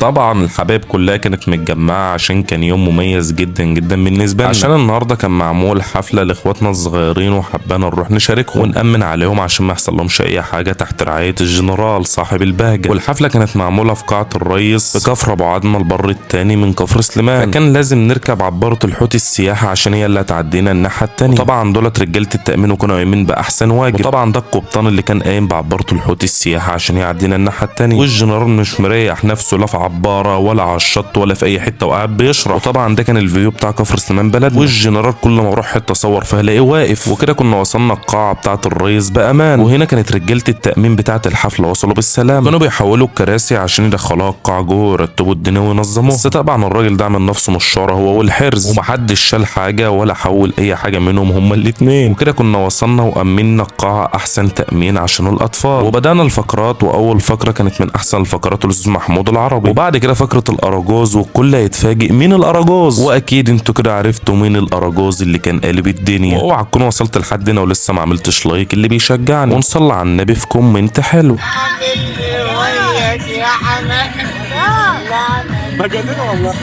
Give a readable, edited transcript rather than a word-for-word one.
وطبعا الحبايب كلها كانت متجمعه عشان كان يوم مميز جدا جدا بالنسبه لنا، عشان النهارده كان معمول حفله لاخواتنا الصغيرين وحبانا نروح نشاركهم ونأمن عليهم عشان ما يحصل لهمش اي حاجه تحت رعايه الجنرال صاحب البهجه. والحفله كانت معموله في قاعه الريس في كفر ابو عدمه البر الثاني من كفر سليمان، فكان لازم نركب عباره الحوت السياحه عشان هي اللي هتعدينا الناحيه الثانيه. طبعا دولت رجاله التامين وكانوا قايمين باحسن واجب، وطبعا ده القبطان اللي كان قايم بعباره الحوت السياحه عشان يعدينا الناحيه الثانيه. والجنرال مش مريح نفسه لا في عباره ولا على الشط ولا في اي حته وقاعد بيشرح. وطبعا ده كان الفيديو بتاع كفر سليمان بلدنا، والجنرال كل ما اروح حته اصور فيها الاقيه واقف. وكده كنا وصلنا القاعه بتاعه الريس بامان، وهنا كانت رجاله التامين بتاعه الحفله وصلوا بالسلام، كانوا بيحولوا الكراسي عشان يدخلوها القاعه جوه ويرتبوا الدنيا وينظموها. بس طبعا الراجل ده عمل نفسه نشاره هو والحرز، ومحدش شال حاجه ولا حول اي حاجه منهم هما الاثنين. وكده كنا وصلنا وامنا القاعه احسن تامين عشان الاطفال. وبدانا الفقرات، واول فقره كانت من احسن الفقرات الاستاذ محمود العربي، وبعد كده فقره الاراجوز والكل هيتفاجئ مين الاراجوز. واكيد انتوا كده عرفتوا مين الاراجوز اللي كان قالب الدنيا. واوعى تكون وصلت لحد هنا ولسه ما عملتش لايك اللي بيشجعني، ونصلي على النبي في كومنت حلو. مجنون والله.